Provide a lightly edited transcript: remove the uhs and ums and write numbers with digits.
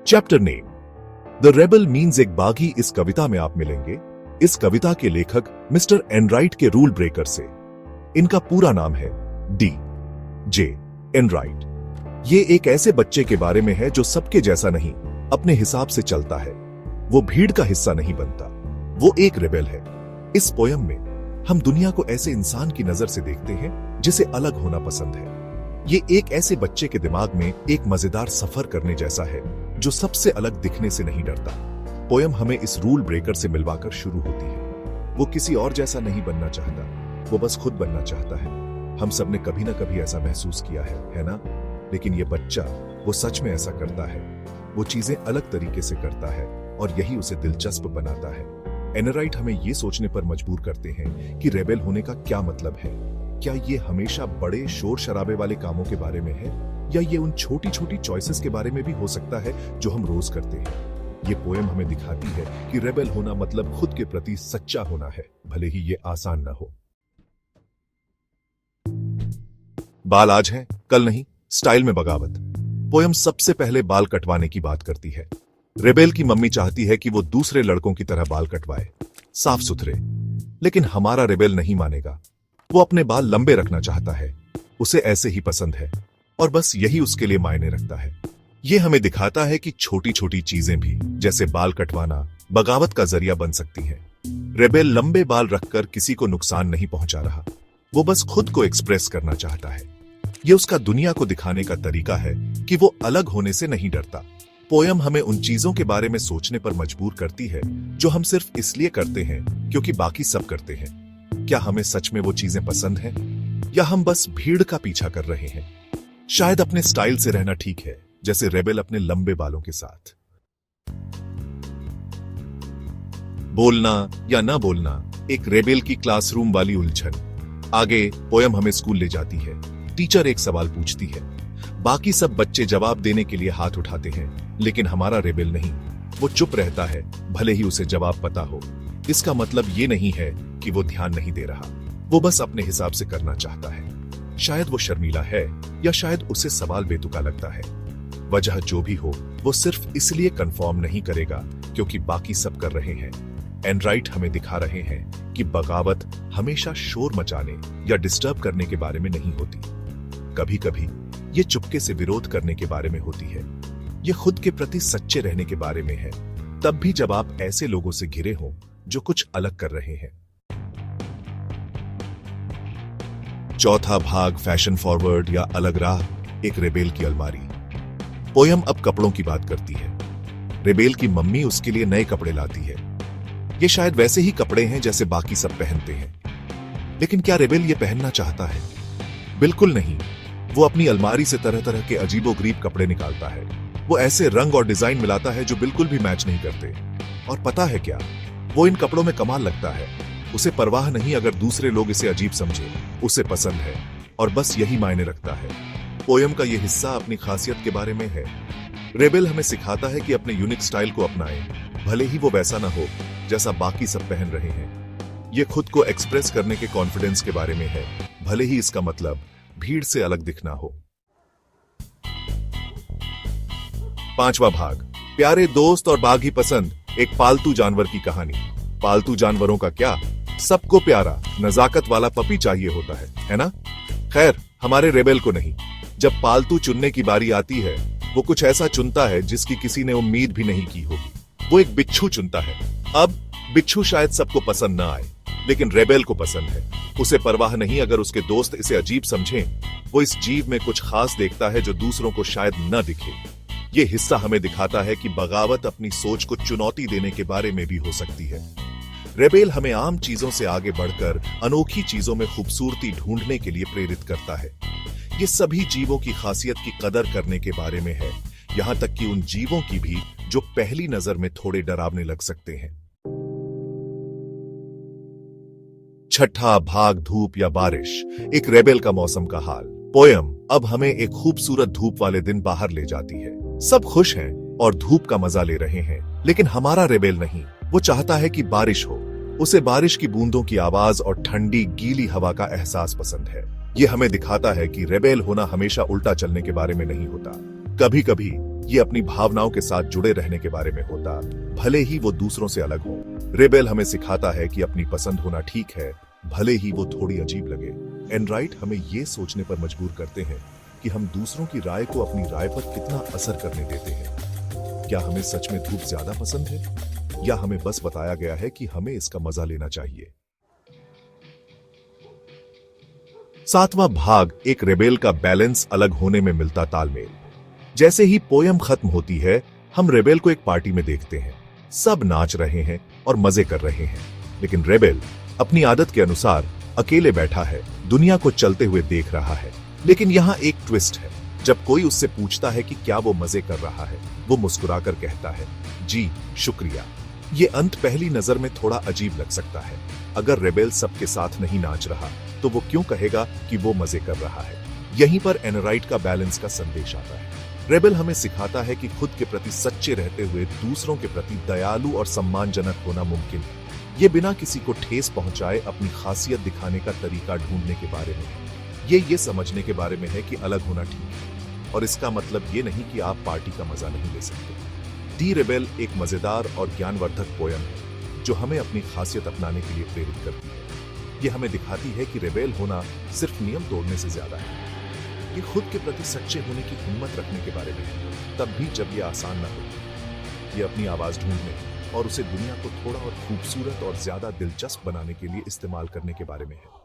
Chapter name the rebel means एक बागी इस कविता में आप मिलेंगे इस कविता के लेखक मिस्टर एनराइट के रूल ब्रेकर से। इनका पूरा नाम है D.J. एनराइट। ये एक ऐसे बच्चे के बारे में है जो सबके जैसा नहीं, अपने हिसाब से चलता है। वो भीड़ का हिस्सा नहीं बनता, वो एक रेबेल है। इस पोयम में हम दुनिया को ऐसे इंसान की नजर से देखते हैं जिसे अलग होना पसंद है। ये एक ऐसे बच्चे के दिमाग में एक मजेदार सफर करने जैसा है जो सबसे अलग दिखने से नहीं डरता। पोयम हमें इस रूल ब्रेकर से मिलवाकर शुरू होती है। वो किसी और जैसा नहीं बनना चाहता, वो बस खुद बनना चाहता है। हम सबने कभी ना कभी ऐसा महसूस किया है ना? लेकिन ये बच्चा वो सच में ऐसा करता है। वो चीजें अलग तरीके से करता है और यही उसे दिलचस्प बनाता है। एनराइट हमें ये सोचने पर मजबूर करते हैं कि रेबेल होने का क्या मतलब है। क्या ये हमेशा बड़े शोर शराबे वाले कामों के बारे में है, या ये उन छोटी छोटी चॉइसेस के बारे में भी हो सकता है जो हम रोज करते हैं। ये पोएम हमें दिखाती है कि रेबेल होना मतलब खुद के प्रति सच्चा होना है, भले ही ये आसान ना हो। बाल आज हैं, कल नहीं, स्टाइल में बगावत। पोएम सबसे पहले बाल कटवाने की बात करती है। रेबेल की मम्मी चाहती है कि वो दूसरे लड़कों की तरह बाल कटवाए, साफ सुथरे। लेकिन हमारा रेबेल नहीं मानेगा। वो अपने बाल लंबे रखना चाहता है, उसे ऐसे ही पसंद है और बस यही उसके लिए मायने रखता है। ये हमें दिखाता है कि छोटी छोटी चीजें भी, जैसे बाल कटवाना, बगावत का जरिया बन सकती हैं। रेबेल लंबे बाल रखकर किसी को नुकसान नहीं पहुंचा रहा, वो बस खुद को एक्सप्रेस करना चाहता है। ये उसका दुनिया को दिखाने का तरीका है कि वो अलग होने से नहीं डरता। पोयम हमें उन चीजों के बारे में सोचने पर मजबूर करती है जो हम सिर्फ इसलिए करते हैं क्योंकि बाकी सब करते हैं। क्या हमें सच में वो चीजें पसंद हैं, या हम बस भीड़ का पीछा कर रहे हैं? शायद अपने स्टाइल से रहना ठीक है, जैसे रेबेल अपने लंबे बालों के साथ। बोलना या ना बोलना, एक रेबेल की क्लासरूम वाली उलझन। आगे पोयम हमें स्कूल ले जाती है। टीचर एक सवाल पूछती है, बाकी सब बच्चे जवाब देने के लिए हाथ उठाते हैं, लेकिन हमारा रेबेल नहीं। वो चुप रहता है, भले ही उसे जवाब पता हो। इसका मतलब ये नहीं है कि वो ध्यान नहीं दे रहा, वो बस अपने हिसाब से करना चाहता है। शायद वो शर्मीला है, या शायद उसे सवाल बेतुका लगता है। वजह जो भी हो, वो सिर्फ इसलिए कंफर्म नहीं करेगा क्योंकि बाकी सब कर रहे हैं। एनराइट हमें दिखा रहे हैं कि बगावत हमेशा शोर मचाने या डिस्टर्ब करने के बारे में नहीं होती। कभी कभी ये चुपके से विरोध करने के बारे में होती है। ये खुद के प्रति सच्चे रहने के बारे में है, तब भी जब आप ऐसे लोगों से घिरे हों जो कुछ अलग कर रहे हैं। चौथा भाग, फैशन फॉरवर्ड या अलग राह, एक रेबेल की अलमारी। पोयम अब कपड़ों की बात करती है। रेबेल की मम्मी उसके लिए नए कपड़े लाती है। ये शायद वैसे ही कपड़े हैं जैसे बाकी सब पहनते हैं। लेकिन क्या रेबेल ये पहनना चाहता है? बिल्कुल नहीं। वो अपनी अलमारी से तरह तरह के अजीबोगरीब कपड़े निकालता है। वो ऐसे रंग और डिजाइन मिलाता है जो बिल्कुल भी मैच नहीं करते। और पता है क्या, वो इन कपड़ों में कमाल लगता है। उसे परवाह नहीं अगर दूसरे लोग इसे अजीब समझे, उसे पसंद है और बस यही मायने रखता है। पोयम का यह हिस्सा अपनी खासियत के बारे में है। रेबेल हमें सिखाता है कि अपने यूनिक स्टाइल को अपनाएं, भले ही वो वैसा ना हो जैसा बाकी सब पहन रहे हैं। ये खुद को एक्सप्रेस करने के कॉन्फिडेंस के बारे में है, भले ही इसका मतलब भीड़ से अलग दिखना हो। पांचवा भाग, प्यारे दोस्त और बागी पसंद, एक पालतू जानवर की कहानी। पालतू जानवरों का क्या, सबको प्यारा नजाकत वाला पपी चाहिए होता है ना? खैर, हमारे रेबेल को नहीं। जब पालतू चुनने की बारी आती है, वो कुछ ऐसा चुनता है जिसकी किसी ने उम्मीद भी नहीं की होगी। वो एक बिच्छू चुनता है। अब बिच्छू शायद सबको पसंद ना आए, लेकिन रेबेल को पसंद है। उसे परवाह नहीं अगर उसके दोस्त इसे अजीब समझें। वो इस जीव में कुछ खास देखता है जो दूसरों को शायद न दिखे। ये हिस्सा हमें दिखाता है कि बगावत अपनी सोच को चुनौती देने के बारे में भी हो सकती है। रेबेल हमें आम चीजों से आगे बढ़कर अनोखी चीजों में खूबसूरती ढूंढने के लिए प्रेरित करता है। ये सभी जीवों की खासियत की कदर करने के बारे में है, यहां तक कि उन जीवों की भी जो पहली नजर में थोड़े डरावने लग सकते हैं। छठा भाग, धूप या बारिश, एक रेबेल का मौसम का हाल। पोयम अब हमें एक खूबसूरत धूप वाले दिन बाहर ले जाती है। सब खुश हैं और धूप का मजा ले रहे हैं, लेकिन हमारा रेबेल नहीं। वो चाहता है कि बारिश हो। उसे बारिश की बूंदों की आवाज और ठंडी गीली हवा का एहसास पसंद है। ये हमें दिखाता है कि रेबेल होना हमेशा उल्टा चलने के बारे में नहीं होता। कभी कभी ये अपनी भावनाओं के साथ जुड़े रहने के बारे में होता, भले ही वो दूसरों से अलग हो। रेबेल हमें सिखाता है कि अपनी पसंद होना ठीक है, भले ही वो थोड़ी अजीब लगे। एनराइट हमें ये सोचने पर मजबूर करते हैं कि हम दूसरों की राय को अपनी राय पर कितना असर करने देते हैं। क्या हमें सच में धूप ज्यादा पसंद है, या हमें बस बताया गया है कि हमें इसका मजा लेना चाहिए। 7वां भाग, एक रेबेल का बैलेंस अलग होने में मिलता तालमेल। जैसे ही पोयम खत्म होती है, हम रेबेल को एक पार्टी में देखते हैं। सब नाच रहे हैं और मजे कर रहे हैं, लेकिन रेबेल अपनी आदत के अनुसार अकेले बैठा है, दुनिया को चलते हुए देख रहा है। लेकिन यहाँ एक ट्विस्ट है। जब कोई उससे पूछता है कि क्या वो मजे कर रहा है, वो मुस्कुराकर कहता है, जी शुक्रिया। ये अंत पहली नजर में थोड़ा अजीब लग सकता है। अगर रेबेल सबके साथ नहीं नाच रहा, तो वो क्यों कहेगा कि वो मजे कर रहा है? यहीं पर एनराइट का बैलेंस का संदेश आता है। रेबेल हमें सिखाता है कि खुद के प्रति सच्चे रहते हुए दूसरों के प्रति दयालु और सम्मानजनक होना मुमकिन है। ये बिना किसी को ठेस पहुंचाए अपनी खासियत दिखाने का तरीका ढूंढने के बारे में है। ये समझने के बारे में है कि अलग होना ठीक है, और इसका मतलब ये नहीं कि आप पार्टी का मजा नहीं ले सकते। दी रेबेल एक मजेदार और ज्ञानवर्धक पोयम है जो हमें अपनी खासियत अपनाने के लिए प्रेरित करती है। ये हमें दिखाती है कि रेबेल होना सिर्फ नियम तोड़ने से ज्यादा है। ये खुद के प्रति सच्चे होने की हिम्मत रखने के बारे में है, तब भी जब ये आसान ना हो। ये अपनी आवाज ढूंढने और उसे दुनिया को थोड़ा और खूबसूरत और ज्यादा दिलचस्प बनाने के लिए इस्तेमाल करने के बारे में है।